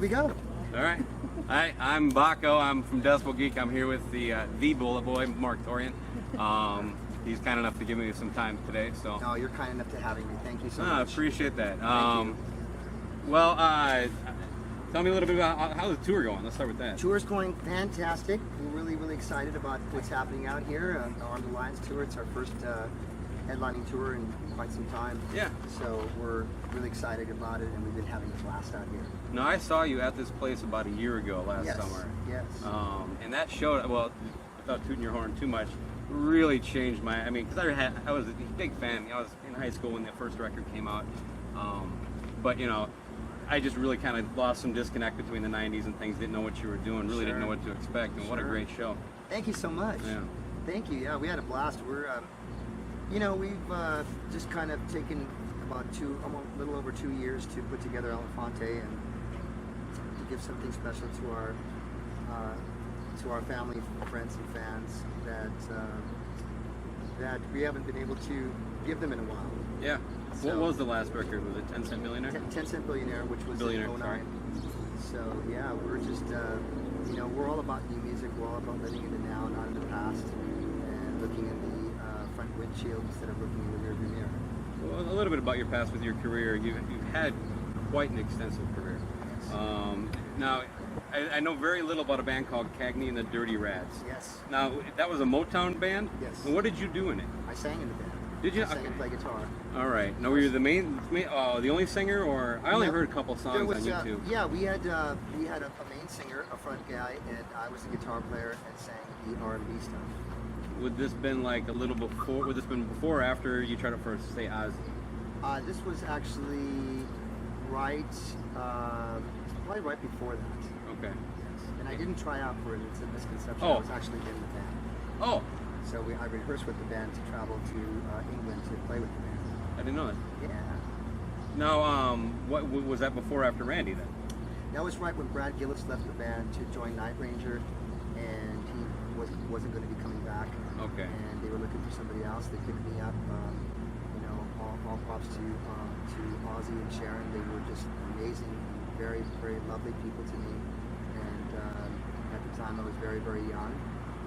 Here we go. All right. Hi, I'm Bakko. I'm from Decibel Geek. I'm here with the BulletBoy, Marq Torien. He's kind enough to give me some time today. So. No, you're kind enough to having me. Thank you so much. I appreciate that. Thank you. Well, tell me a little bit about how's the tour going. Let's start with that. Tour's going fantastic. We're really excited about what's happening out here. On the Lions tour, it's our first headlining tour in quite some time. Yeah. So we're really excited about it, and we've been having a blast out here. Now, I saw you at this place about a year ago last summer. Yes. And that showed, well, without tooting your horn too much, really changed my, because I was a big fan. I was in high school when the first record came out. But, I just really kind of lost some disconnect between the 90s and things, didn't know what you were doing, really didn't know what to expect, and what a great show. Thank you so much. Yeah. Thank you. Yeah, we had a blast. We're, we've just kind of taken about a little over 2 years to put together Elephanté and to give something special to our family, friends, and fans that we haven't been able to give them in a while. Yeah. So, what was the last record? Was it 10 Cent Millionaire? 10 Cent Billionaire, which was in 09. So yeah, we're just, we're all about new music. We're all about living in the now, not in the past, and looking in the front windshield instead of looking in the rearview mirror. Well, a little bit about your past with your career. You've had quite an extensive career. Now, I know very little about a band called Cagney and the Dirty Rats. Yes. Now, that was a Motown band? Yes. And what did you do in it? I sang in the band. Did you? I sang and play guitar. All right. Now, were you the only singer, or I only heard a couple songs on YouTube? Yeah, we had a main singer, a front guy, and I was the guitar player and sang the R&B stuff. Would this been like a little before? Would this been before or after you tried to first say Ozzy? This was actually right, probably right before that. Okay. Yes. And I didn't try out for it. It's a misconception. Oh. I was actually in the band. Oh. So I rehearsed with the band to travel to England to play with the band. I didn't know that. Yeah. Now, what was that before or after Randy then? That was right when Brad Gillis left the band to join Night Ranger, and he wasn't going to be coming back. Okay. And they were looking for somebody else. They picked me up. All props to Ozzy and Sharon. They were just amazing, very lovely people to me. And at the time, I was very young,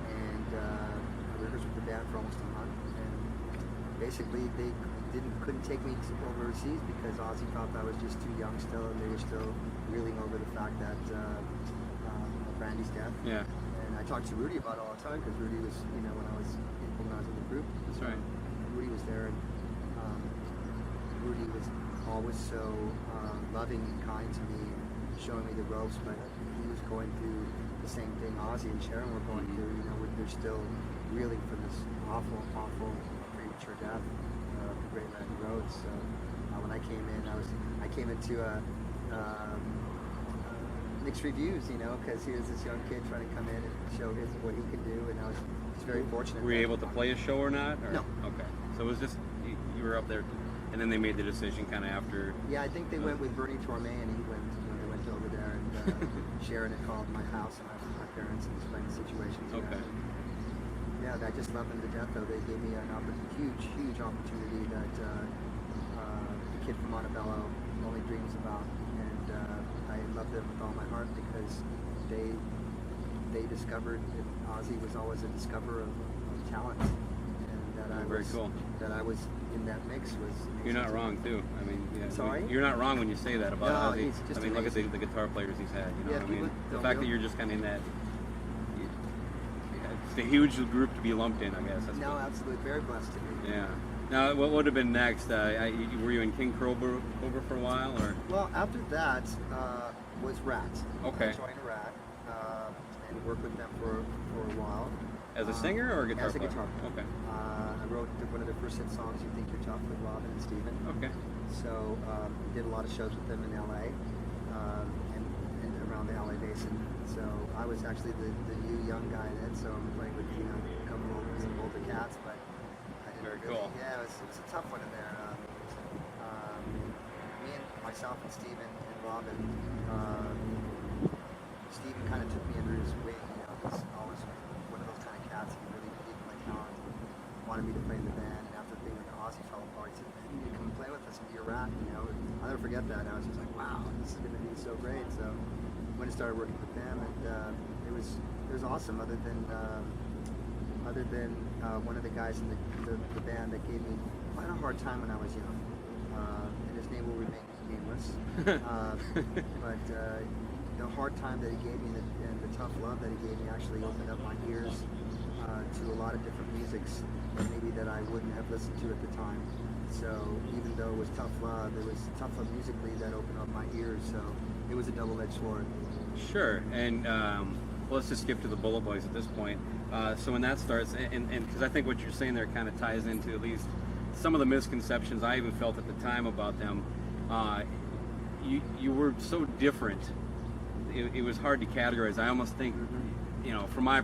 and I rehearsed with the band for almost a month. And basically, they couldn't take me overseas because Ozzy thought I was just too young still, and they were still reeling over the fact that of Randy's death. Yeah. And I talked to Rudy about it all the time because Rudy was, when I was in the group. That's right. Rudy was there, and Rudy was always so loving and kind to me, showing me the ropes. But he was going through the same thing Ozzy and Sharon were going through. They're still reeling from this awful premature death of the Great Randy Rhoads. So when I came in, I came into mixed reviews, because he was this young kid trying to come in and show what he could do, and I was very fortunate. Were you able to play a show or not? Or? No. Okay. So it was just, you were up there, and then they made the decision kind of after. Yeah, I think they went with Bernie Torme in England when they went over there, and Sharon had called my house and my parents and explained the situation to them. Okay. Yeah, I just love them to death, though. They gave me an huge opportunity that the kid from Montebello only dreams about, and I love them with all my heart because they discovered that Ozzy was always a discoverer of talent, and that that I was in that mix was. You're not wrong too. Sorry? You're not wrong when you say that about Ozzy. He's just look at the guitar players he's had. Yeah, the fact that you're just kind of in that. It's a huge group to be lumped in, I guess. That's no, absolutely, very blessed to be. Yeah. Now, what would have been next? Were you in King Cobra for a while, or? Well, after that was Rat. Okay. I joined Rat and worked with them for a while. As a singer or a guitar player? As a guitar player. Okay. I wrote one of their first hit songs, "You Think You're Tough," with Robin and Steven. Okay. So did a lot of shows with them in LA and around the LA basin. So I was actually the new young guy then. So I'm playing with some older cats, but I didn't Very really. cool. Yeah, it was a tough one in there. Me and myself and Steven and Robin. Steven kind of took me under his wing. He's always one of those kind of cats. He really believed in my talent. Wanted me to play in the band, and after being with Ozzy fell apart, he said, "You need to come play with us and be a Rat." Other forget that. I was just like, wow, this is going to be so great. So when I started working with them, and it was awesome. Other than one of the guys in the band that gave me quite a hard time when I was young, and his name will remain nameless. But the hard time that he gave me and the tough love that he gave me actually opened up my ears to a lot of different musics that maybe that I wouldn't have listened to at the time. So even though it was tough love musically that opened up my ears. So it was a double-edged sword. Sure, and let's just skip to the BulletBoys at this point. So when that starts, and because I think what you're saying there kind of ties into at least some of the misconceptions I even felt at the time about them. You were so different. It was hard to categorize. I almost think, from my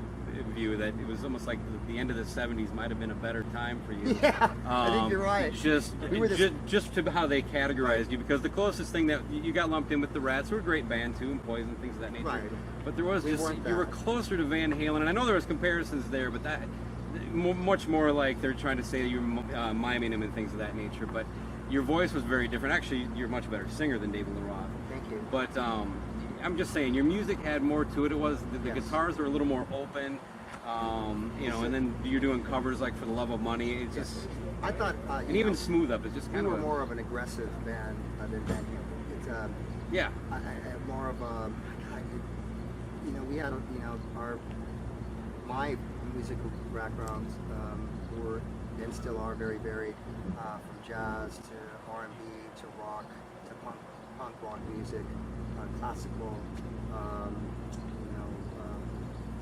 view, that it was almost like the end of the 70s might have been a better time for you. Yeah, I think you're right. Just to how they categorized you, because the closest thing that you got lumped in with the Rats, who were a great band too, and Poison, things of that nature. Right. But there was you were closer to Van Halen, and I know there was comparisons there, but that much more like they're trying to say that you're miming him and things of that nature. But your voice was very different. Actually, you're a much better singer than David Lee Roth. Thank you. But I'm just saying, your music had more to it. It was the guitars were a little more open, and then you're doing covers like For the Love of Money. It's just, I thought, and even Smooth Up is just kind we of were more of an aggressive band than Van Halen. It's more of a, we had my musical backgrounds were and still are very varied, from jazz to R&B to rock to punk rock music, classical,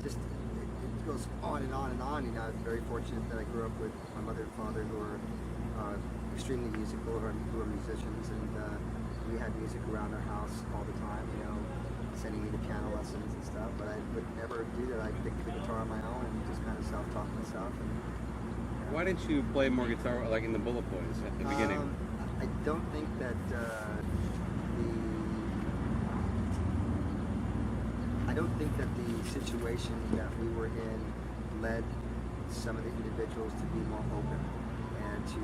just it goes on and on and on. I was very fortunate that I grew up with my mother and father who are extremely musical, who are musicians, and we had music around our house all the time, sending me to piano lessons and stuff, but I would never do that. I picked the guitar on my own and just kind of self-taught myself. Why didn't you play more guitar like in the BulletBoys at the beginning? I don't think that the situation that we were in led some of the individuals to be more open and to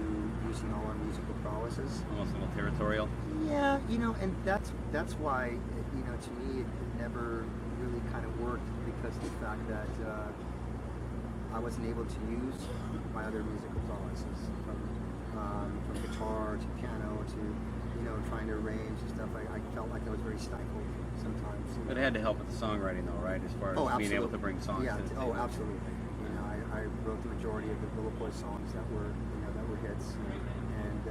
using all our musical prowesses. Almost a little territorial. Yeah, and that's why, to me it never really kind of worked, because of the fact that I wasn't able to use my other musical prowesses, from guitar to piano to trying to arrange and stuff. I felt like I was very stifled sometimes. But it had to help with the songwriting, though, right? As far as being able to bring songs. Yeah. To the table. Absolutely. I wrote the majority of the BulletBoy songs that were hits, and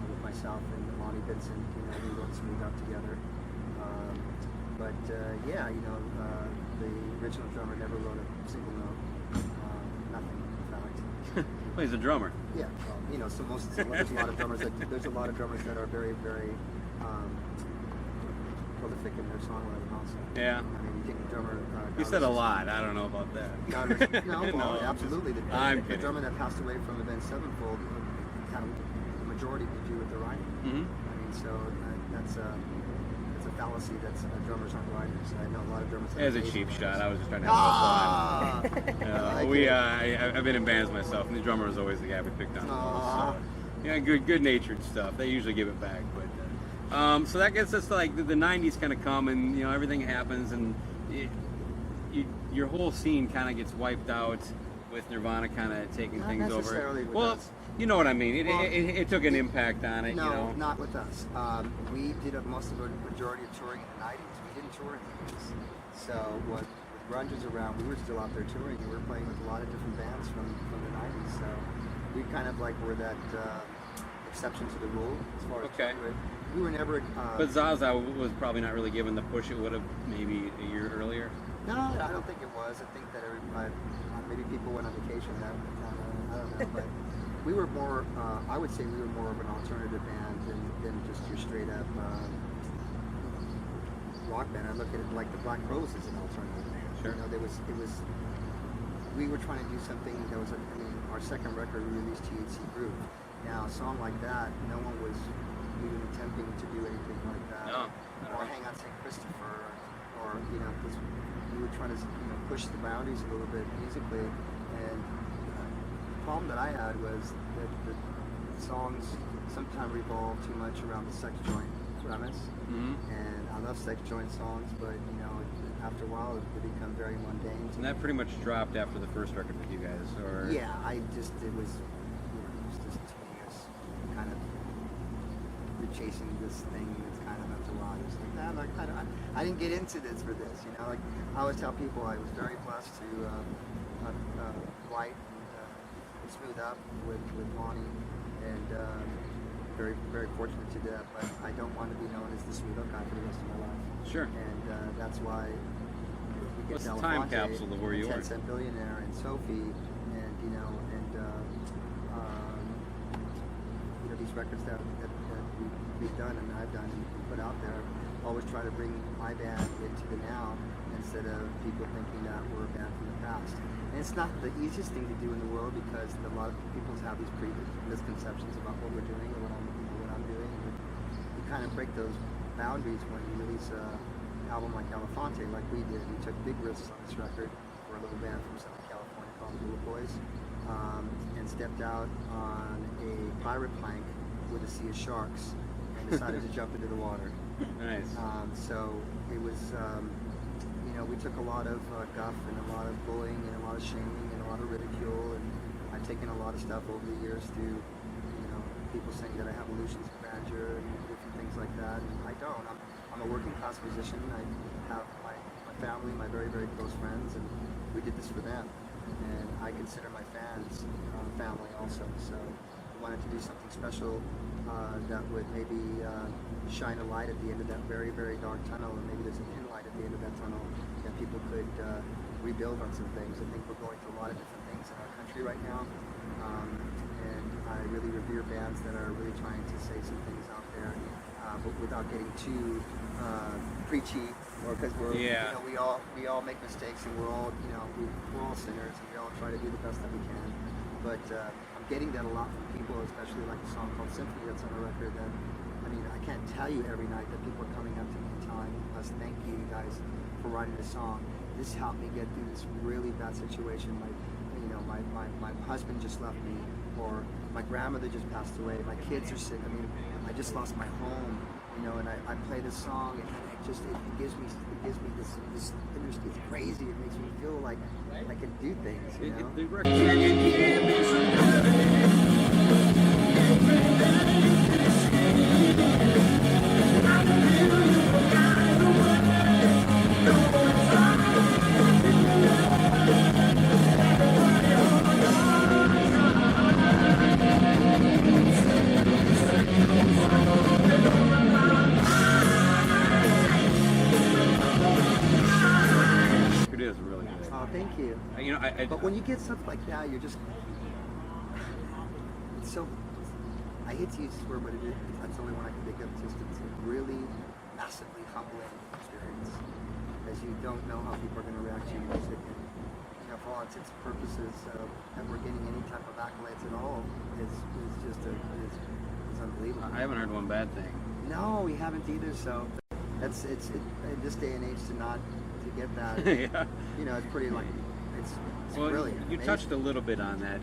with myself and Lonnie Benson, we wrote Smooth Up together. The original drummer never wrote a single note. Nothing, in fact. Well, he's a drummer. Yeah, well, so there's a lot of drummers that are very, very prolific in their songwriting also. Yeah. I mean, you take the drummer. You said a lot. I don't know about that. No, absolutely. The drummer that passed away from Avenged Sevenfold had the majority to do with the writing. Mm-hmm. I mean, so that's a fallacy that drummers aren't writers. I know a lot of drummers. As a cheap shot, I was just trying to have a little fun. I've been in bands myself, and the drummer was always the guy we picked on. So, yeah, good-natured stuff. They usually give it back, but so that gets us to like the 90s kind of come, and everything happens, and your whole scene kind of gets wiped out with Nirvana kind of taking things over. Well, you know what I mean. It took an impact on it. No, not with us. We did most of the majority of touring in the 90s. We didn't tour in the 80s. So when grunge was around, we were still out there touring. We were playing with a lot of different bands from the 90s. So we kind of like were that exception to the rule as far as touring. We were never. But Zaza was probably not really given the push it would have maybe a year earlier. No, I don't think it was. I think that maybe people went on vacation. I don't know, but. We were more, I would say we were more of an alternative band than just your straight up rock band. I look at it like the Black Crowes as an alternative band. Sure. We were trying to do something that was, our second record we released THC Groove. Now a song like that, no one was even attempting to do anything like that. No. Or Hang on St. Christopher, or, because we were trying to, push the boundaries a little bit musically. And problem that I had was that the songs sometimes revolved too much around the sex joint, premise, and I love sex joint songs, but you know, after a while it become very mundane. And that pretty much dropped after the first record with you guys, or? Yeah, it was just tedious, kind of you're chasing this thing that's kind of after a while. It's like, nah, like, I didn't get into this for this, you know. Like I always tell people, I was very blessed to write and smooth up with Lonnie, and very fortunate to do that. But I don't want to be known as the smooth up guy for the rest of my life. Sure. And that's why we get What's the time capsule of where you are? 10 Cent Billionaire and Sophie, and you know, these records that we've done and I've done and put out there, always try to bring my band into the now instead of people thinking that we're a band from the past. And it's not the easiest thing to do in the world because a lot of people have these misconceptions about what we're doing and what I'm doing. You kind of break those boundaries when you release an album like Elephanté, like we did. We took big risks on this record for a little band from Southern California called the BulletBoys, and stepped out on a pirate plank with a sea of sharks and decided to jump into the water. Nice. So it was, you know, we took a lot of guff and a lot of bullying and a lot of shaming and a lot of ridicule, and I've taken a lot of stuff over the years to, you know, people saying that I have illusions of grandeur and different things like that, and I don't. I'm a working class musician. I have my family, my very close friends, and we did this for them. And I consider my fans family also. So I wanted to do something special that would maybe shine a light at the end of that very dark tunnel, and maybe there's a thin light at the end of that tunnel that people could rebuild on some things. I think we're going through a lot of different things in our country right now, and I really revere bands that are really trying to say some things out there, but without getting too preachy, or because we're, you know, we all make mistakes, and we're all, you know, we're all sinners, and we all try to do the best that we can. But I'm getting that a lot from people, especially like a song called Symphony that's on the record. That, I mean, I can't tell you every night that people are coming up to me and telling us, "Thank you guys for writing this song. This helped me get through this really bad situation. My husband just left me, or my grandmother just passed away. My kids are sick. I mean, I just lost my home." You know, and I play this song, and it gives me this it's crazy. It makes me feel like I can do things, you Thank you. You know, but when you get stuff like that, you're just, it's so, I hate to use this word, but that's the only one I can think of. It's a really massively humbling experience, as you don't know how people are going to react to your music, and you know, for all intents and purposes, that we're getting any type of accolades at all is just is unbelievable. I haven't heard one bad thing. No, we haven't either. So it's in this day and age to get that, yeah. You know, it's pretty like, it's well, brilliant. You touched a little bit on that.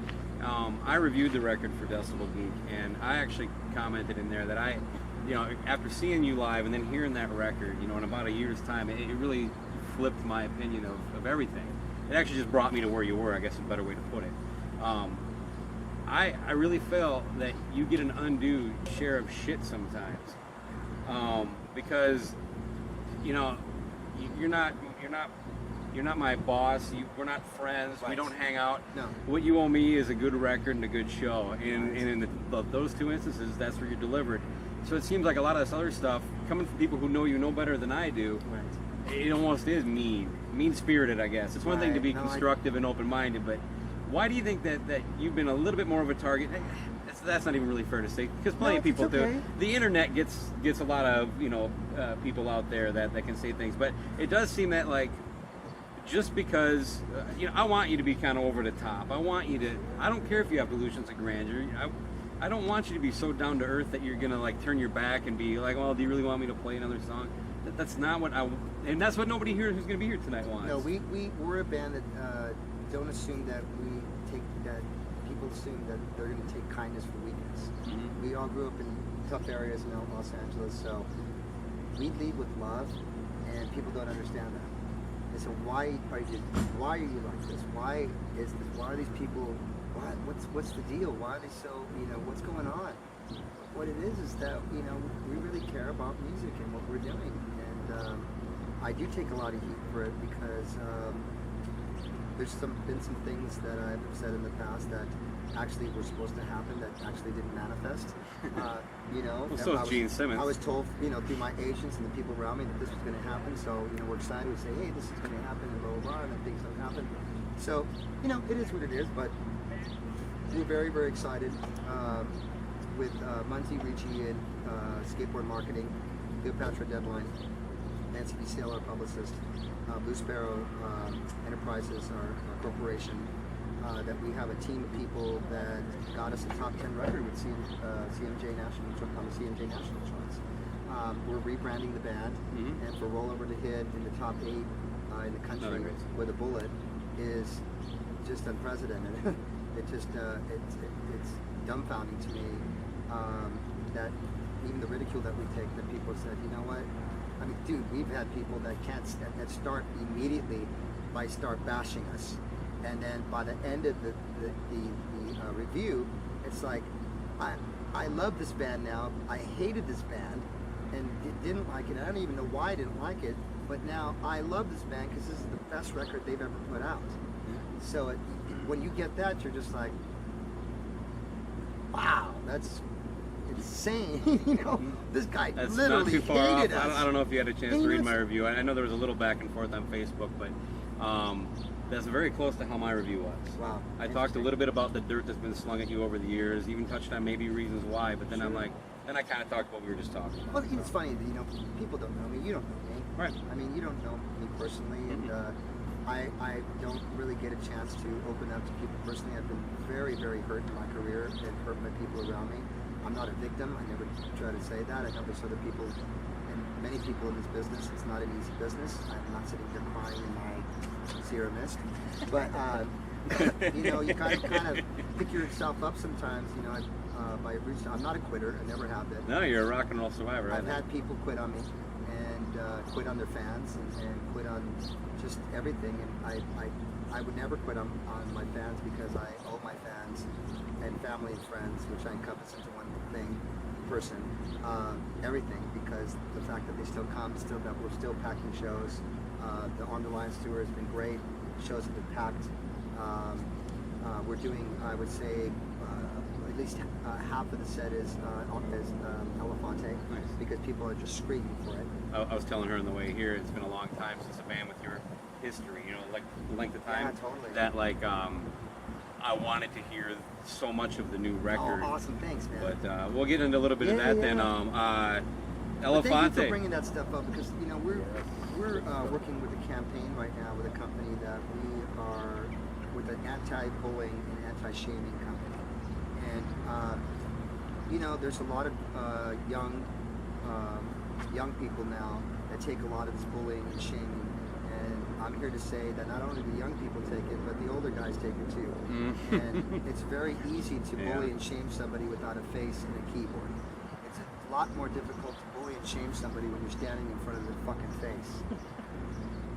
I reviewed the record for Decibel Geek, and I actually commented in there that you know, after seeing you live and then hearing that record, you know, in about a year's time, it really flipped my opinion of everything. It actually just brought me to where you were, I guess is a better way to put it. I really feel that you get an undue share of shit sometimes, because, you know, you're not my boss. We're not friends. Right. We don't hang out. No. What you owe me is a good record and a good show. And in those two instances, that's where you're delivered. So it seems like a lot of this other stuff, coming from people who know you no better than I do, Right. It almost is mean-spirited, I guess. It's one thing to be constructive and open-minded, but why do you think that you've been a little bit more of a target? That's not even really fair to say, because plenty of people do. The internet gets a lot of, you know, people out there that can say things, but it does seem that, like, just because, you know, I want you to be kind of over the top. I want you to, I don't care if you have delusions of grandeur. I don't want you to be so down to earth that you're gonna like turn your back and be like, well, do you really want me to play another song? That's not what and that's what nobody here who's gonna be here tonight wants. No, we're a band that don't assume that people assume that they're gonna take kindness for weakness. Mm-hmm. We all grew up in tough areas in Los Angeles, so we lead with love, and people don't understand that. They say, why are you like this? Why is this? Why are these people? What's the deal? Why are they so? What's going on? What it is that we really care about music and what we're doing, and I do take a lot of heat for it because there's been some things that I've said in the past that actually were supposed to happen that actually didn't manifest. Well, so is Gene Simmons. I was told, through my agents and the people around me that this was going to happen. So, we're excited. We say, hey, this is going to happen, and blah, blah, blah, and then things don't happen. So, it is what it is, but we're very, very excited with Muncie, Ricci, and Skateboard Marketing, Cleopatra Deadline, Nancy B. Sale, our publicist, Blue Sparrow Enterprises, our corporation, that we have a team of people that got us a top 10 record with CMJ National on the CMJ National charts. We're rebranding the band, and for Rollover to hit in the top 8 in the country with a bullet is just unprecedented. It's dumbfounding to me that even the ridicule that we take, that people said, you know what? I mean, dude, we've had people that start immediately by start bashing us. And then by the end of the review, it's like, I love this band now. I hated this band and didn't like it. I don't even know why I didn't like it, but now I love this band because this is the best record they've ever put out. So when you get that, you're just like, wow, that's insane. This guy That's literally not too far hated off. us. I don't know if you had a chance to read my review. I know there was a little back and forth on Facebook, but that's very close to how my review was. Wow. I talked a little bit about the dirt that's been slung at you over the years, even touched on maybe reasons why, but then I'm like, then I kind of talked what we were just talking about. Well, it's funny, people don't know me. You don't know me. Right. I mean, you don't know me personally, and I don't really get a chance to open up to people personally. I've been very, very hurt in my career and hurt by people around me. I'm not a victim. I never try to say that. I know there's other people, and many people in this business. It's not an easy business. I'm not sitting here crying in my Sierra Mist, but you kind of pick yourself up sometimes. By roots. I'm not a quitter. I never have been. No, you're a rock and roll survivor. I've had people quit on me and quit on their fans and quit on just everything. And I would never quit on my fans because I owe my fans and family and friends, which I encompass into one thing, person, everything, because the fact that they still come, that we're still packing shows. The On the Line tour has been great. Shows have been packed. We're doing, I would say, at least half of the set is Elephanté, because people are just screaming for it. I was telling her on the way here, it's been a long time since a band with your history, like the length of time, that I wanted to hear so much of the new record. Oh, awesome, thanks, man. But we'll get into a little bit of that then. Elephanté. Thank you for bringing that stuff up, because we're working with a campaign right now with a company that we are with an anti-bullying and anti-shaming company. And there's a lot of young people now that take a lot of this bullying and shaming. And I'm here to say that not only the young people take it, but the older guys take it too. And it's very easy to bully and shame somebody without a face and a keyboard. It's a lot more difficult to bully and shame somebody when you're standing in front of their fucking face.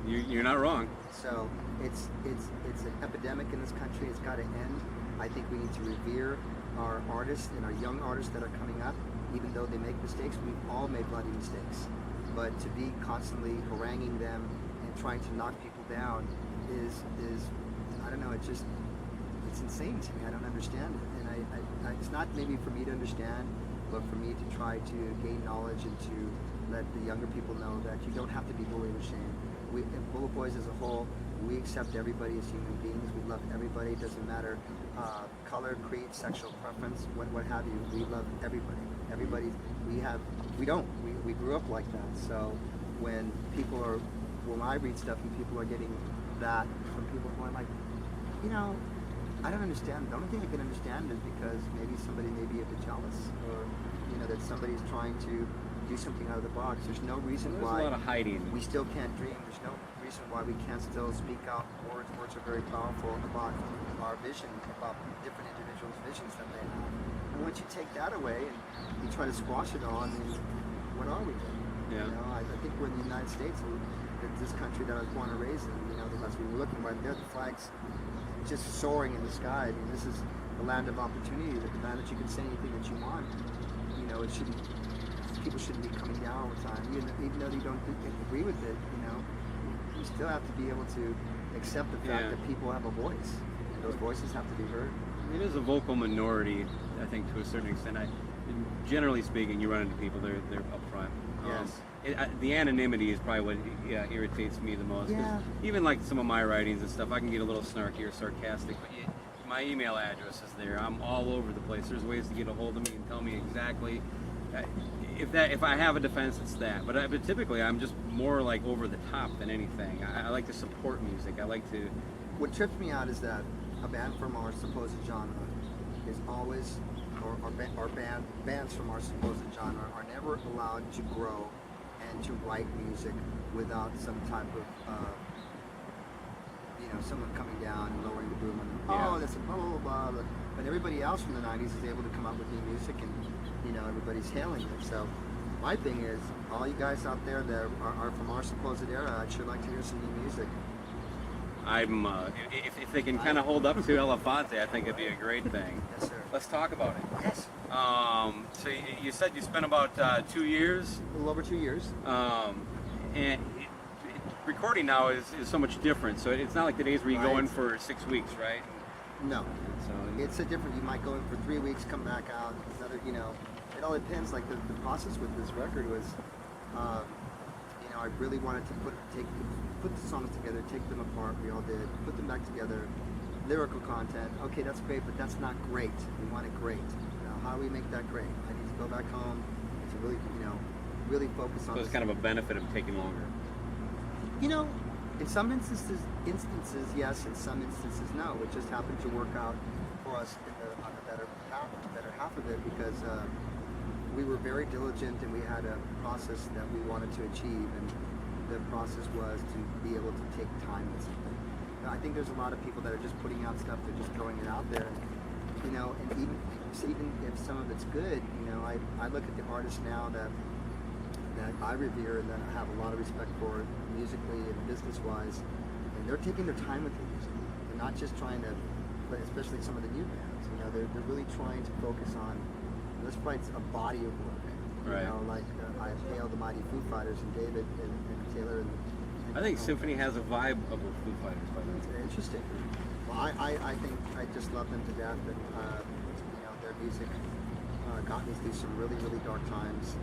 You're not wrong. So it's an epidemic in this country. It's got to end. I think we need to revere our artists and our young artists that are coming up. Even though they make mistakes, we've all made bloody mistakes. But to be constantly haranguing them and trying to knock people down is I don't know, it's insane to me. I don't understand it. And it's not maybe for me to understand, but for me to try to gain knowledge and to let the younger people know that you don't have to be bullied or shamed. We, BulletBoys as a whole, we accept everybody as human beings. We love everybody. It doesn't matter color, creed, sexual preference, what have you. We love everybody. Everybody. We grew up like that. So when I read stuff and people are getting that from people who are like, I don't understand. The only thing I can understand is because maybe somebody may be a bit jealous, or that somebody's trying to do something out of the box. There's no reason why a lot of hiding. We still can't dream. There's no reason why we can't still speak out words. Words are very powerful about our vision, about different individuals' visions that they have. And once you take that away and you try to squash it all, then what are we doing? Yeah. You know, I think we're in the United States, this country that I was born and raised in. You know, as we were looking right there, the flags just soaring in the sky. I mean, this is the land of opportunity, the land that you can say anything that you want. You know, it shouldn't. People shouldn't be coming down all the time, even though they don't agree with it. You know, you still have to be able to accept the fact that people have a voice, and those voices have to be heard. It is a vocal minority, I think, to a certain extent. Generally speaking, you run into people, they're upfront. Yes. The anonymity is probably what irritates me the most. Yeah. Even like some of my writings and stuff, I can get a little snarky or sarcastic, but my email address is there. I'm all over the place. There's ways to get a hold of me and tell me exactly. If I have a defense, it's that. But typically, I'm just more like over the top than anything. I like to support music. I like to. What trips me out is that a band from our supposed genre is always, or bands from our supposed genre are never allowed to grow and to write music without some type of, someone coming down and lowering the boom and that's a blah blah blah blah. But everybody else from the '90s is able to come up with new music, and everybody's hailing it. So my thing is, all you guys out there that are from our supposed era, I'd sure like to hear some new music. I'm if they can kind of hold up to Elephanté, I think it'd be a great thing. Yes, sir. Let's talk about it. Yes. So you said you spent about 2 years. A little over 2 years. And recording now is so much different. So it's not like the days where you go in for 6 weeks, right? No. So it's a different. You might go in for 3 weeks, come back out. Another, it all depends. Like the process with this record was, I really wanted to put the songs together, take them apart. We all did. Put them back together. Lyrical content. Okay, that's great, but that's not great. We want it great. How do we make that great? I need to go back home to really, really focus on. So it's kind of a benefit of taking longer. In some instances, yes. In some instances, no. It just happened to work out for us on the better half of it, because we were very diligent and we had a process that we wanted to achieve, and the process was to be able to take time with something. I think there's a lot of people that are just putting out stuff, they're just throwing it out there, and even if some of it's good, I look at the artists now that I revere and that I have a lot of respect for musically and business-wise, and they're taking their time with the music. They're not just trying to, but especially some of the new bands, they're really trying to focus on, let's write a body of work. Right. Like I hail the mighty Foo Fighters and David and Taylor. And I think Symphony has a vibe of the Foo Fighters, by the way. Interesting. Well, I think I just love them to death, and their music got me through some really, really dark times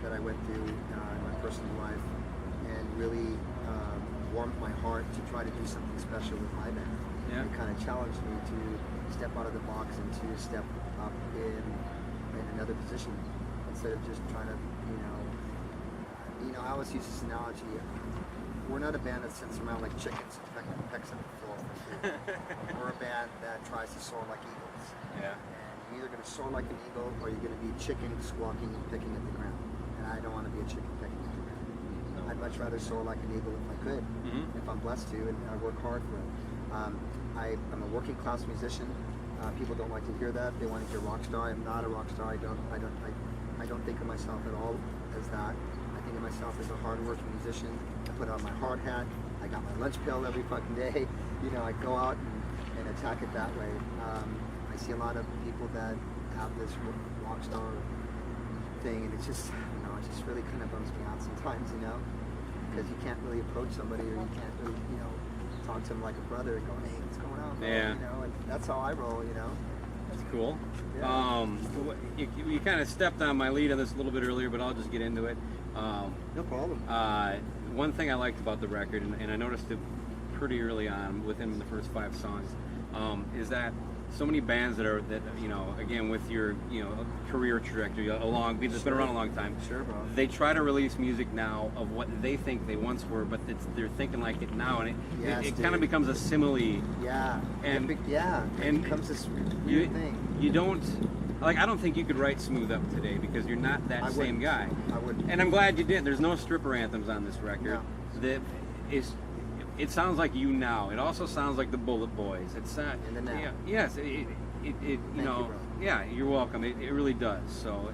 that I went through in my personal life, and really warmed my heart to try to do something special with my band. Yeah. It kind of challenged me to step out of the box and to step up in another position, instead of just trying to, I always use this analogy. We're not a band that sits around like chickens and pecks at the floor for food. We're a band that tries to soar like eagles. Yeah. And you're either going to soar like an eagle, or you're going to be chicken squawking and picking at the ground. And I don't want to be a chicken picking at the ground. No. I'd much rather soar like an eagle if I could, if I'm blessed to, and I work hard for it. I'm a working class musician. People don't like to hear that. They want to hear rock star. I'm not a rock star. I don't think of myself at all as that. I think of myself as a hard-working musician. I put on my hard hat. I got my lunch pail every fucking day. I go out and attack it that way. I see a lot of people that have this rock star thing, and it's just, it just really kind of bums me out sometimes, because you can't really approach somebody, or you can't really, talk to them like a brother and go, hey, what's going on, bro? Yeah. And that's how I roll, That's cool. Yeah. You kind of stepped on my lead on this a little bit earlier, but I'll just get into it. No problem. One thing I liked about the record, and I noticed it pretty early on within the first 5 songs, is that so many bands that again, with your career trajectory that's been around a long time, sure, bro. they try to release music now of what they think they once were, but they're thinking like it now, and it kind of becomes a simile. Yeah. And it becomes this weird thing. You don't. I don't think you could write Smooth Up today, because you're not that same guy. I wouldn't. And I'm glad you did. There's no stripper anthems on this record. No. It sounds like you now. It also sounds like the BulletBoys. It's in the now. Yeah, yes. You you, bro. Yeah, you're welcome. It really does. So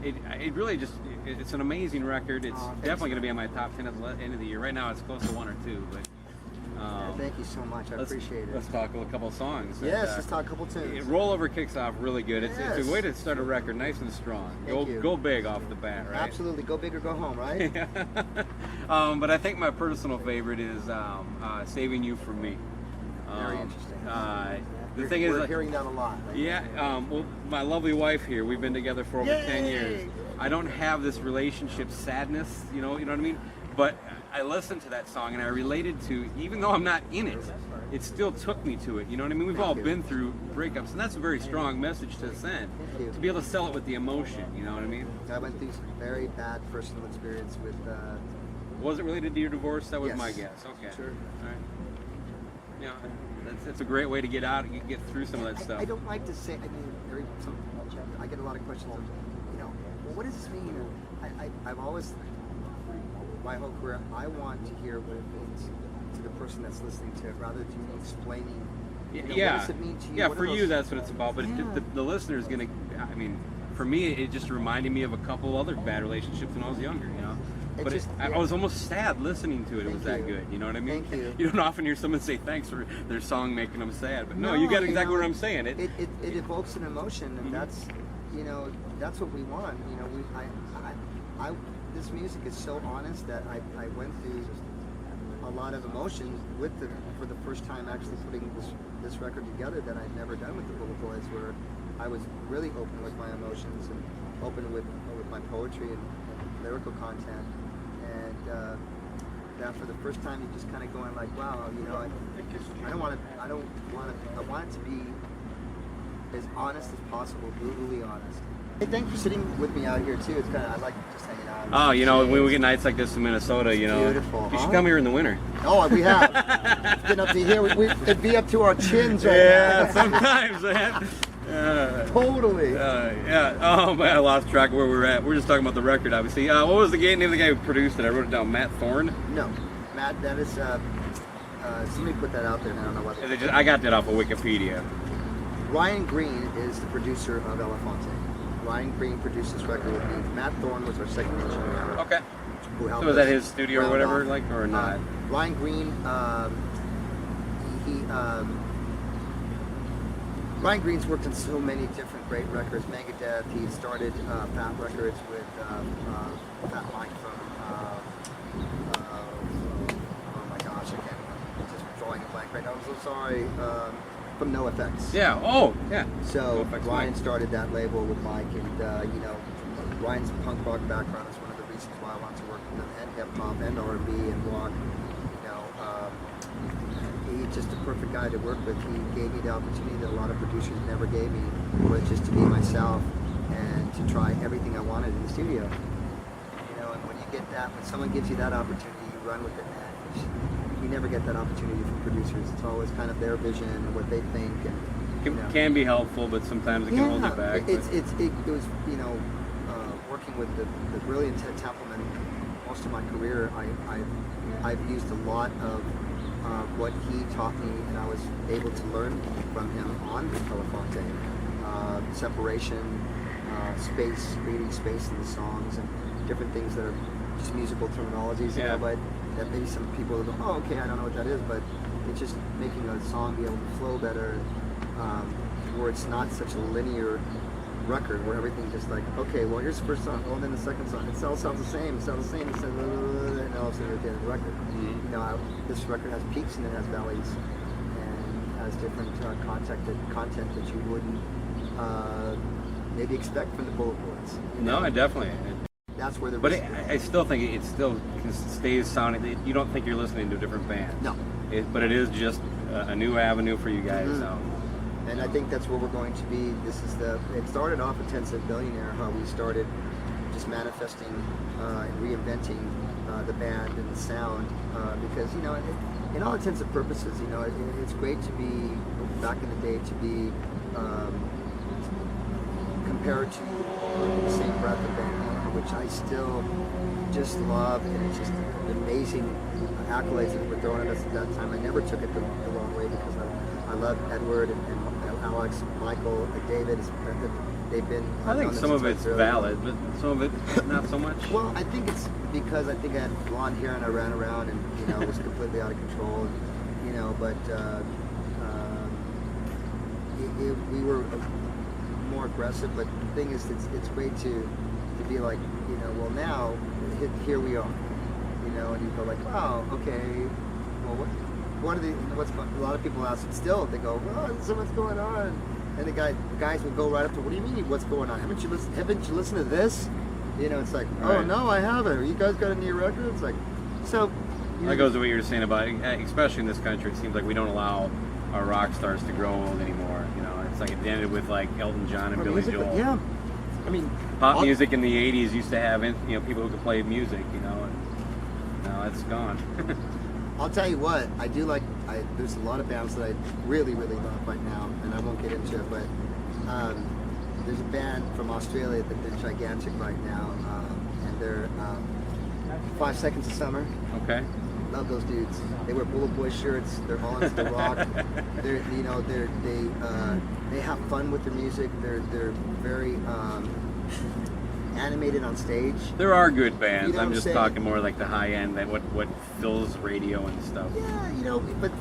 it really just, it's an amazing record. It's Thanks, definitely going to be in my top 10 at the end of the year. Right now it's close to 1 or 2, but thank you so much. I appreciate it. Let's talk a couple of songs. Yes, let's talk a couple tunes. Rollover kicks off really good. It's Yes. a way to start a record nice and strong. Go big off the bat, right? Absolutely. Go big or go home, right? But I think my personal favorite is Saving You From Me. Very interesting. The thing is, we're hearing that a lot. Right? Yeah, well, my lovely wife here, we've been together for over 10 Yay! years. I don't have this relationship sadness, you know what I mean? But I listened to that song and I related to, even though I'm not in it, it still took me to it, you know what I mean? We've all been through breakups, and that's a very strong message to send. Thank you. To be able to sell it with the emotion, you know what I mean? I went through some very bad personal experience with. Was it related to your divorce? That was Yes. my guess. Okay. Sure. All right. Yeah, that's a great way to get out and get through some of that stuff. I don't like to say. I mean, I get a lot of questions of, well, what does this mean? I've always, my whole career, I want to hear what it means to the person that's listening to it, rather than me explaining. What does it mean to you? Yeah, What for are you, those- that's what it's about. But the listener's gonna. I mean, for me, it just reminded me of a couple other bad relationships when I was younger. You know. But I was almost sad listening to it. It was that good. You know what I mean? Thank you. You don't often hear someone say thanks for their song making them sad. But no, you got exactly what I'm saying. It evokes an emotion, and that's what we want. This music is so honest that I went through a lot of emotions for the first time actually putting this record together that I'd never done with the BulletBoys, where I was really open with my emotions and open with my poetry and lyrical content, and that for the first time you're just kind of going like, wow, I want it to be as honest as possible, brutally honest. Hey, thanks for sitting with me out here too. It's kind of, I like just hanging out. Oh, when we get nights like this in Minnesota, beautiful. You should come here in the winter. Oh, we have. It's been up to here. It'd be up to our chins right now. Yeah, sometimes, man. Totally. Yeah. Oh man, I lost track of where we were at. We're just talking about the record, obviously. What was the name of the guy who produced it? I wrote it down. Matt Thorne. No, Matt. That is somebody put that out there, and I don't know what. I got that off of Wikipedia. Ryan Green is the producer of Elephanté. Ryan Green produced this record with me. Matt Thorne was our second engineer. Okay. Who helped So was that us his studio or round whatever, off. or not? Ryan Green. Ryan Green's worked on so many different great records. Megadeth. He started Fat Records with Fat Mike from. Oh my gosh, I can't. Just drawing a blank right now. I'm so sorry. From NoFX. Yeah. Oh, yeah. So NoFX Ryan Mike. started that label with Mike, and Ryan's punk rock background is one of the reasons why I want to work with him, and hip hop, and R&B, and rock. He's just a perfect guy to work with. He gave me the opportunity that a lot of producers never gave me, was just to be myself and to try everything I wanted in the studio. And when you get that, when someone gives you that opportunity, you run with it, man. You never get that opportunity from producers. It's always kind of their vision and what they think, and Can be helpful, but sometimes it can hold you back. It was working with the brilliant Ted Templeman most of my career. I've used a lot of what he taught me, and I was able to learn from him on Elephanté. Separation, space, creating space in the songs, and different things that are just musical terminologies, but that maybe some people will go, oh, okay, I don't know what that is, but it's just making a song be able to flow better, where it's not such a linear record where everything just like, okay, well, here's the first song, oh, and then the second song, it all sounds the same, and all of a sudden you're at the end of the record. This record has peaks and it has valleys, and has different content that you wouldn't maybe expect from the BulletBoys. No, I definitely. That's where the. But I still think it still stays sounding. You don't think you're listening to a different band. No. But it is just a new avenue for you guys. So. And I think that's where we're going to be. It started off at 10 Cent Billionaire, how we started just manifesting and reinventing the band and the sound, because in all intents and purposes, it's great to be back in the day to be compared to the same breath of Van Halen, which I still just love, and it's just amazing accolades that were thrown at us at that time. I never took it the wrong way, because I love Edward and Alex, Michael, David. they've been. I think some of it's valid, but some of it not so much. Well, I think it's because I think I had blonde hair and I ran around and was completely out of control. And, but we were more aggressive. But the thing is, it's great to be like, well now here we are, and you go like, wow, okay, well what are a lot of people ask it still. They go, well, so what's going on? And the guys would go right up to, what do you mean what's going on? Haven't you listened to this? It's like, oh right. no, I haven't. You guys got a new record? It's like, so. That goes to what you were saying about, especially in this country, it seems like we don't allow our rock stars to grow old anymore. It's like it ended with like Elton John and Billy Joel. Yeah, I mean, pop music in the '80s used to have people who could play music, and now it's gone. I'll tell you what, I do like. There's a lot of bands that I really, really love right now, and I won't get into it, but there's a band from Australia that they're gigantic right now, and they're 5 Seconds of Summer. Okay. Love those dudes. They wear BulletBoy shirts. They're all into the rock. They have fun with their music. They're very animated on stage. There are good bands. I'm just saying? talking more like the high end, that what fills radio and stuff. Yeah, but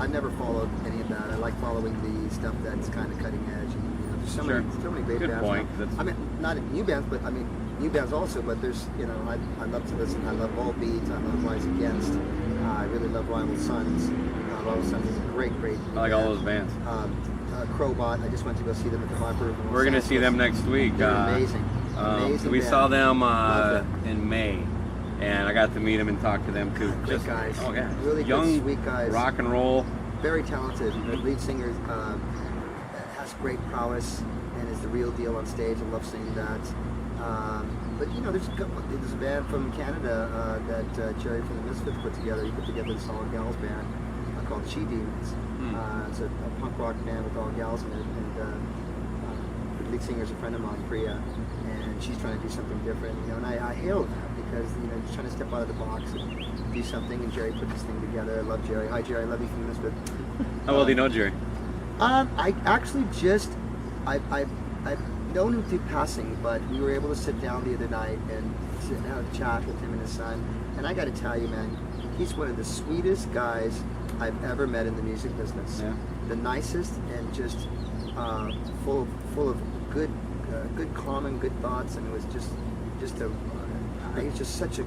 I've never followed any of that. I like following the stuff that's kind of cutting edge. And, there's so many great good bands. Point. I mean, not new bands, but new bands also. But there's, I love to listen. I love Volbeat. I love Rise Against. I really love Rival Sons. Rival Sons is a great. I like all those bands. Crowbot. I just went to go see them at the Viper. We're gonna see them next week. They're amazing. Amazing. We band. saw them in May, and I got to meet them and talk to them too. Great guys. Oh yeah, really young, good, sweet guys. Rock and roll. Very talented. The lead singer has great prowess and is the real deal on stage. I love singing that. But there's a band from Canada that Jerry from the Misfits put together. He put together this all gals band called She Demons. It's a punk rock band with all gals in it, and the lead singer is a friend of mine, Priya, and she's trying to do something different. And I hail that because just trying to step out of the box and do something. And Jerry put this thing together. I love Jerry. Hi Jerry, I love you from the Misfits. How well do you know Jerry? I actually I've known him through passing, but we were able to sit down the other night and sit down and chat with him and his son. And I got to tell you, man, he's one of the sweetest guys I've ever met in the music business. Yeah. The nicest and just full of good, calm and good thoughts. And it was he's just such a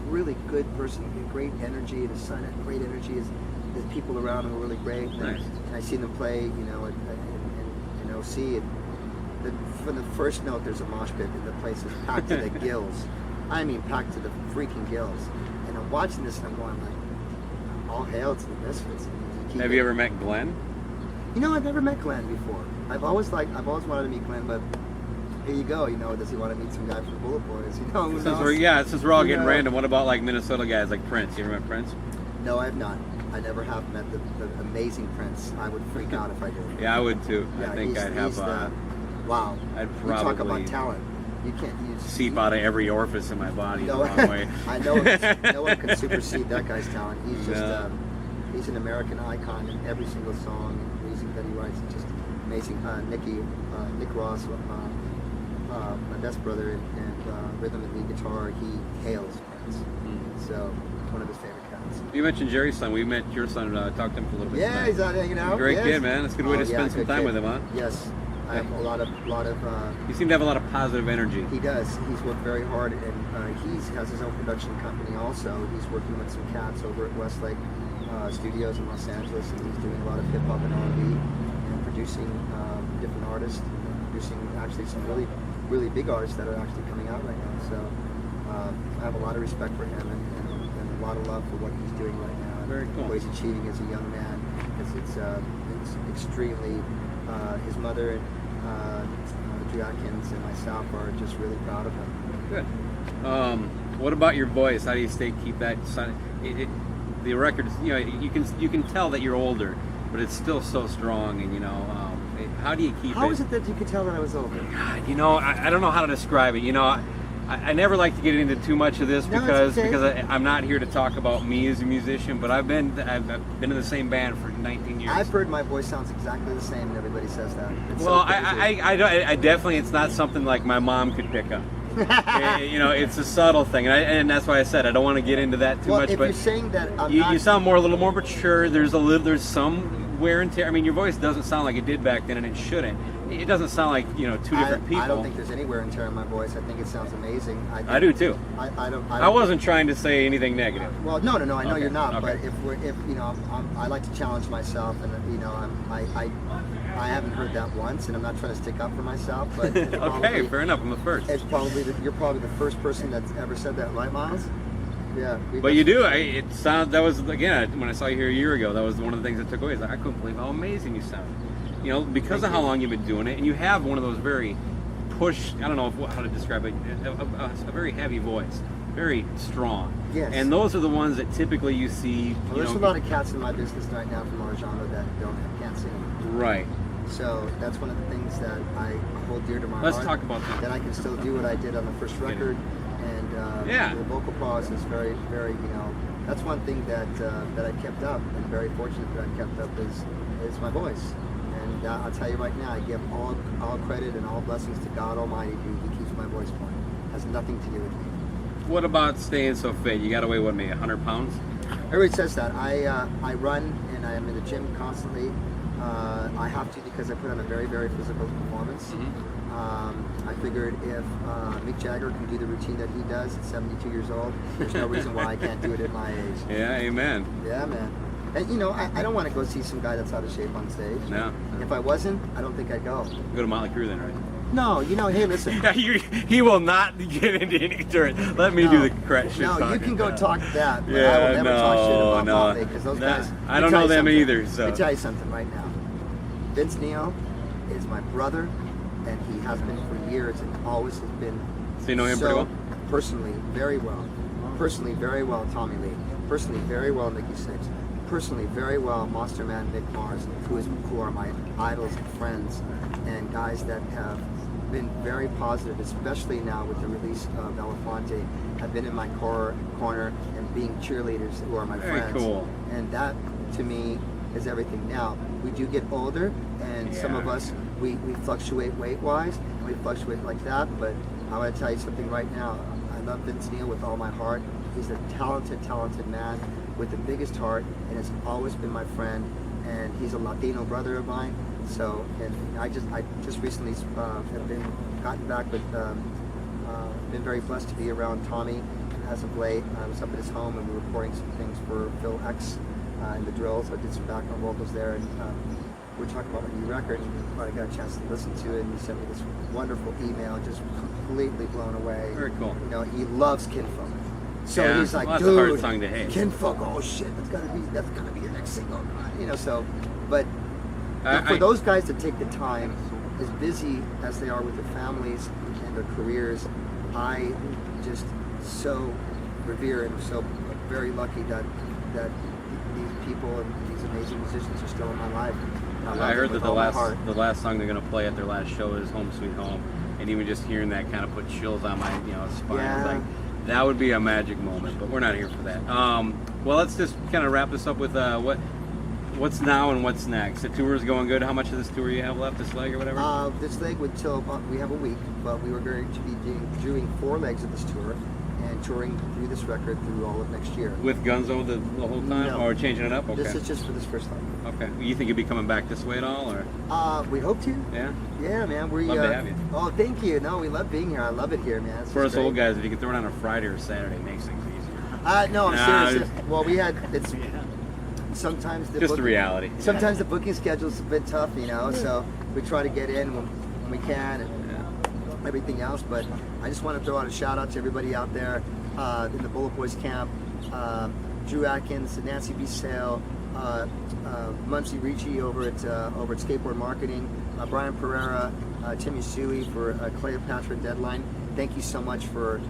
really good person, great energy. And his son had great energy. His people around him were really great. Nice. And I seen them play, in OC. And from the first note, there's a mosh pit, and the place is packed to the gills. I mean, packed to the freaking gills. And I'm watching this, and I'm going like, all hail to the Misfits. Have you ever met Glenn? I've never met Glenn before. I've always wanted to meet Glenn, but here you go. Does he want to meet some guy from the BulletBoys? Since we're all getting random, what about like Minnesota guys like Prince? You ever met Prince? No, I have not. I never have met the amazing Prince. I would freak out if I did. Yeah, I would too. Yeah, I think I'd have. Wow. I'd You talk probably about talent. You can't seep out of every orifice in my body no, the wrong way. I know no one can supersede that guy's talent. He's just he's an American icon in every single song and music that he writes. It's just amazing. Nick Ross, my best brother and rhythm and lead guitar, he hails Prince. So one of his favorite cats. You mentioned Jerry's son. We met your son. Talked to him for a little bit. Yeah, tonight. he's out hanging out. Great kid, man. It's a good way to spend some time with him, huh? Yes. I have a lot of. You seem to have a lot of positive energy. He does. He's worked very hard, and he has his own production company also. He's working with some cats over at Westlake Studios in Los Angeles, and he's doing a lot of hip hop and R&B, and producing different artists, producing actually some really big artists that are actually coming out right now. So I have a lot of respect for him and a lot of love for what he's doing right now. Very cool. What he's achieving as a young man. It's extremely. His mother and Drew Atkins and myself are just really proud of him. Good. What about your voice? How do you keep that? The record, you can tell that you're older, but it's still so strong. And how do you keep it? How is it that you could tell that I was older? God, I don't know how to describe it. I never like to get into too much of this No, because it's okay. I'm not here to talk about me as a musician, but I've been in the same band for 19 years. I've heard my voice sounds exactly the same, and everybody says that. It's Well, so crazy. I definitely, it's not something like my mom could pick up. You know, it's a subtle thing, and that's why I said I don't want to get into that too Well, much. if But you're saying that I'm you, not, you sound a little more mature. There's some wear and tear. I mean, your voice doesn't sound like it did back then, and it shouldn't. It doesn't sound like, you know, two different people. I don't think there's any wear and tear in my voice. I think it sounds amazing. I do too. I wasn't trying to say anything negative. Well, no. I know Okay, you're not. okay. But if you know, I like to challenge myself, and you know, I haven't heard that once, and I'm not trying to stick up for myself. But it's Okay, probably, fair enough. I'm the first. It's probably you're probably the first person that's ever said that, right, Miles? Yeah. But you do. It sounds. That was, again, when I saw you here a year ago. That was one of the things that took away. Is like, I couldn't believe how amazing you sound. You know, because of how long you've been doing it, and you have one of those very push. I don't know how to describe it. A very heavy voice, very strong. Yes. And those are the ones that typically you see. Well, there's a lot of cats in my business right now from our genre that can't sing. Right. So that's one of the things that I hold dear to my Let's heart. talk about that. That I can still do what I did on the first record, and Yeah. the vocal prowess is very, very. You know, that's one thing that I kept up, and very fortunate that I kept up is my voice. And I'll tell you right now, I give all credit and all blessings to God Almighty who keeps my voice going. It has nothing to do with me. What about staying so fit? You got away with me 100 pounds? Everybody says that. I run and I am in the gym constantly. I have to because I put on a very, very physical performance. I figured if Mick Jagger can do the routine that he does at 72 years old, there's no reason why I can't do it at my age. Yeah, amen. Yeah, man. And you know, I don't want to go see some guy that's out of shape on stage. No. If I wasn't, I don't think I'd go. Go to Motley Crue then, right? No, you know, hey, listen. He will not get into any dirt. Let me do the correct shit. No, you can go talk that, but I Yeah, will never talk shit about no. Motley because those guys. I don't know them either. So Let me tell you something right now. Vince Neil is my brother, and he has been for years, and always has been. So you know him pretty well? Personally, very well. Personally, very well, Tommy Lee. Personally, very well, Nikki Sixx. Personally, very well, Monster Man Mick Mars, who are my idols and friends, and guys that have been very positive, especially now with the release of Elephanté, have been in my corner and being cheerleaders who are my Very friends. cool. And that, to me, is everything. Now, we do get older, and some of us, we fluctuate weight-wise, and we fluctuate like that, but I want to tell you something right now. I love Vince Neil with all my heart. He's a talented, talented man with the biggest heart, and has always been my friend, and he's a Latino brother of mine. So, and I just recently have gotten back with, been very blessed to be around Tommy as of late. I was up at his home and we were recording some things for Phil X in the Drills. I did some background vocals there, and we were talking about my new record, and I got a chance to listen to it, and he sent me this wonderful email, just completely blown away. Very cool. You know, he loves Kinfolk. So Yeah, he's like, well, that's dude, a hard song to hate. Kinfolk, oh shit, that's gotta be your next single. You know, so, but for those guys to take the time, as busy as they are with their families and their careers, I just so revere and so very lucky that these people and these amazing musicians are still in my life. I heard that the last song they're gonna play at their last show is "Home Sweet Home," and even just hearing that kind of put chills on my spine. Yeah. Like, that would be a magic moment, but we're not here for that. Well, let's just kind of wrap this up with what's now and what's next. The tour is going good. How much of this tour you have left, this leg or whatever? This leg would till we have a week, but we were going to be doing 4 legs of this tour and touring through this record through all of next year. With Gunzo the whole time, No. or changing it up? Okay. This is just for this first leg. Okay. You think you'll be coming back this way at all, or? We hope to. Yeah. Yeah, man. We Love to have you. Oh, thank you. No, we love being here. I love it here, man. It's For us just great. old guys, if you could throw it on a Friday or Saturday, it makes things easier. No, I'm Nah, serious. Well, it's sometimes Just the reality. Sometimes the booking schedule's a bit tough, you know. So we try to get in when we can and everything else. But I just want to throw out a shout out to everybody out there in the BulletBoys camp. Drew Atkins, Nancy B. Sale, Muncie Ricci over at Skateboard Marketing, Brian Pereira, Timmy Suey for Cleopatra Deadline. Thank you so much for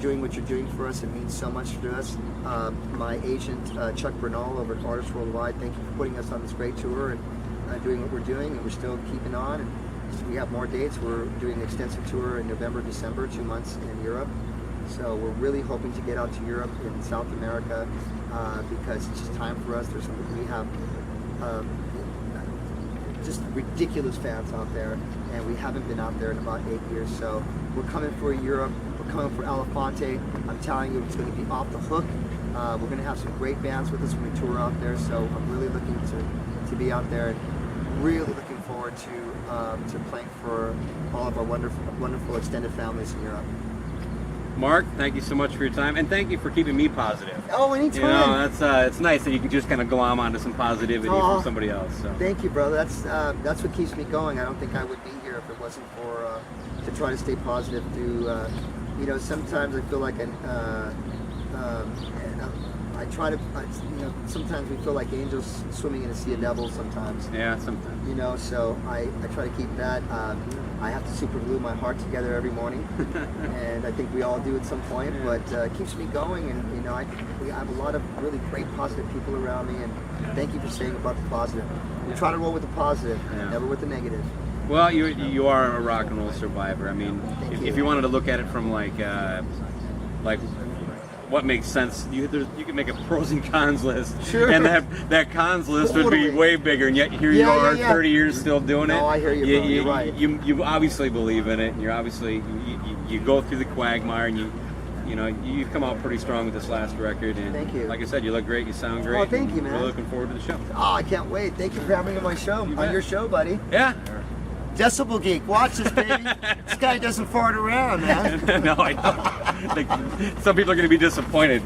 doing what you're doing for us. It means so much to us. My agent, Chuck Bernal over at Artists Worldwide, thank you for putting us on this great tour and doing what we're doing, and we're still keeping on. And we have more dates. We're doing an extensive tour in November, December, 2 months in Europe. So we're really hoping to get out to Europe and South America because it's just time for us. We have just ridiculous fans out there, and we haven't been out there in about 8 years. So we're coming for Europe. We're coming for Elephanté. I'm telling you, it's going to be off the hook. We're going to have some great bands with us when we tour out there. So I'm really looking to be out there, and really looking forward to playing for all of our wonderful extended families in Europe. Mark, thank you so much for your time, and thank you for keeping me positive. Oh, anytime. You know, that's it's nice that you can just kind of glom onto some positivity from somebody else. So. Thank you, brother. That's what keeps me going. I don't think I would be here if it wasn't for to try to stay positive. You know, sometimes I feel like I try to, you know, sometimes we feel like angels swimming in a sea of devils sometimes. Yeah, sometimes. You know, so I try to keep that. I have to super glue my heart together every morning, and I think we all do at some point, but it keeps me going, and, you know, I have a lot of really great positive people around me, and thank you for saying about the positive. We try to roll with the positive, never with the negative. Well, you are a rock and roll survivor. I mean, if you wanted to look at it from like what makes sense, you can make a pros and cons list, sure. And that cons list would be way bigger, and yet here you are, 30 years still doing it. No, I hear you, bro. You're right. You obviously believe in it, and you're obviously you go through the quagmire, and you know you've come out pretty strong with this last record. And thank you. Like I said, you look great, you sound great. Oh, thank you, man. We're looking forward to the show. Oh, I can't wait. Thank you for having me on my show, on your show, buddy. Yeah. Decibel Geek, watch this, baby. This guy doesn't fart around, man. No, I don't. Some people are going to be disappointed.